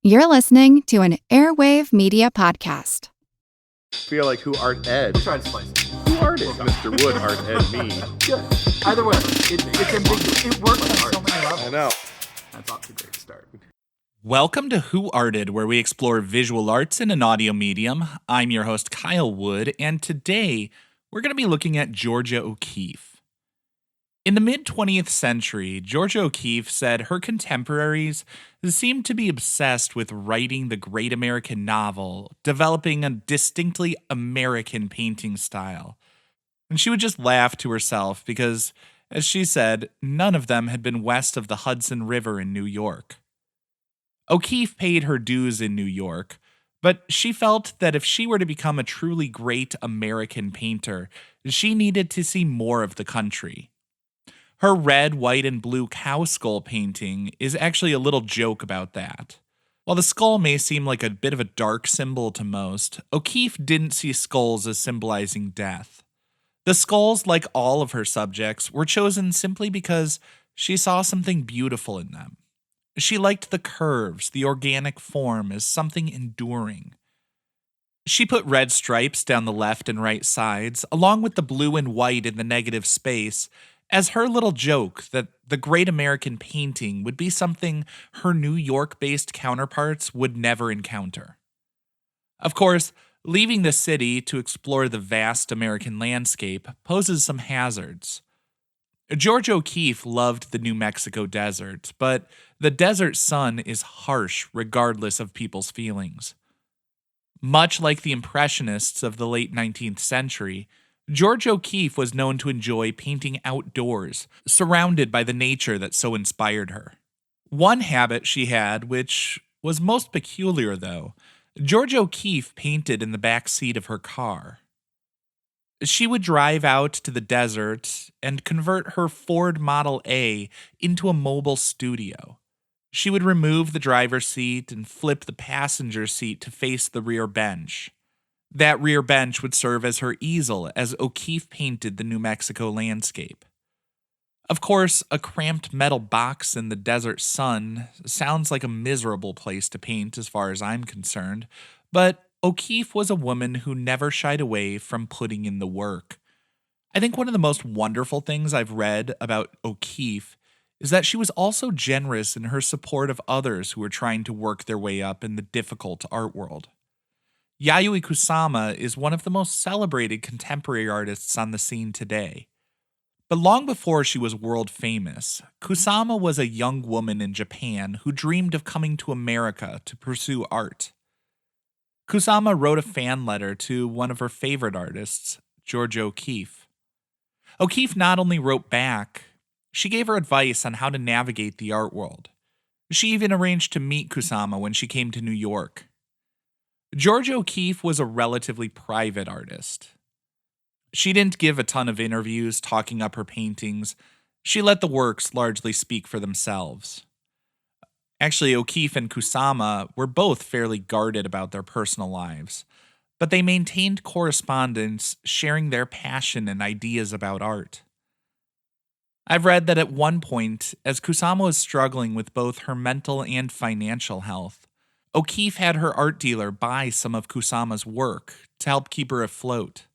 You're listening to an Airwave Media Podcast. Feel like who art Ed? We'll try to spice it. Who art Ed? Mr. Wood art Ed me. Good. Either way, it's ambiguous. It works on so many levels. I know. That's off to a great start. Welcome to Who Arted, where we explore visual arts in an audio medium. I'm your host, Kyle Wood, and today we're going to be looking at Georgia O'Keeffe. In the mid-20th century, Georgia O'Keeffe said her contemporaries seemed to be obsessed with writing the great American novel, developing a distinctly American painting style. And she would just laugh to herself because, as she said, none of them had been west of the Hudson River in New York. O'Keeffe paid her dues in New York, but she felt that if she were to become a truly great American painter, she needed to see more of the country. Her red, white, and blue cow skull painting is actually a little joke about that. While the skull may seem like a bit of a dark symbol to most, O'Keeffe didn't see skulls as symbolizing death. The skulls, like all of her subjects, were chosen simply because she saw something beautiful in them. She liked the curves, the organic form, as something enduring. She put red stripes down the left and right sides, along with the blue and white in the negative space, as her little joke that the great American painting would be something her New York-based counterparts would never encounter. Of course, leaving the city to explore the vast American landscape poses some hazards. George O'Keeffe loved the New Mexico desert, but the desert sun is harsh regardless of people's feelings. Much like the Impressionists of the late 19th century, George O'Keeffe was known to enjoy painting outdoors, surrounded by the nature that so inspired her. One habit she had, which was most peculiar though, George O'Keeffe painted in the back seat of her car. She would drive out to the desert and convert her Ford Model A into a mobile studio. She would remove the driver's seat and flip the passenger seat to face the rear bench. That rear bench would serve as her easel as O'Keeffe painted the New Mexico landscape. Of course, a cramped metal box in the desert sun sounds like a miserable place to paint as far as I'm concerned, but O'Keeffe was a woman who never shied away from putting in the work. I think one of the most wonderful things I've read about O'Keeffe is that she was also generous in her support of others who were trying to work their way up in the difficult art world. Yayoi Kusama is one of the most celebrated contemporary artists on the scene today. But long before she was world famous, Kusama was a young woman in Japan who dreamed of coming to America to pursue art. Kusama wrote a fan letter to one of her favorite artists, George O'Keeffe. O'Keeffe not only wrote back, she gave her advice on how to navigate the art world. She even arranged to meet Kusama when she came to New York. George O'Keeffe was a relatively private artist. She didn't give a ton of interviews talking up her paintings. She let the works largely speak for themselves. Actually, O'Keeffe and Kusama were both fairly guarded about their personal lives, but they maintained correspondence, sharing their passion and ideas about art. I've read that at one point, as Kusama was struggling with both her mental and financial health, O'Keeffe had her art dealer buy some of Kusama's work to help keep her afloat.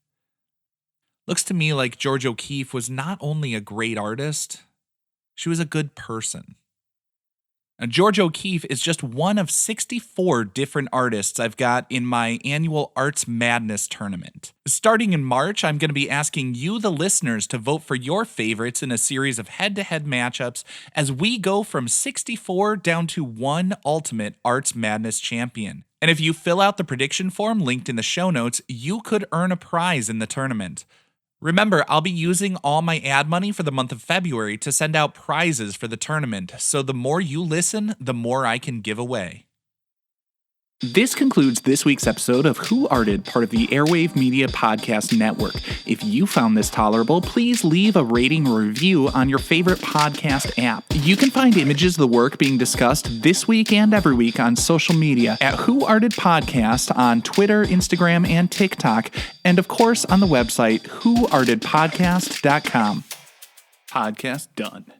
Looks to me like George O'Keeffe was not only a great artist, she was a good person. Now, George O'Keeffe is just one of 64 different artists I've got in my annual Arts Madness tournament. Starting in March, I'm going to be asking you, the listeners, to vote for your favorites in a series of head-to-head matchups as we go from 64 down to one ultimate Arts Madness champion. And if you fill out the prediction form linked in the show notes, you could earn a prize in the tournament. Remember, I'll be using all my ad money for the month of February to send out prizes for the tournament, so the more you listen, the more I can give away. This concludes this week's episode of Who Arted, part of the Airwave Media Podcast Network. If you found this tolerable, please leave a rating or review on your favorite podcast app. You can find images of the work being discussed this week and every week on social media at Who Arted Podcast on Twitter, Instagram, and TikTok, and of course on the website whoartedpodcast.com. Podcast done.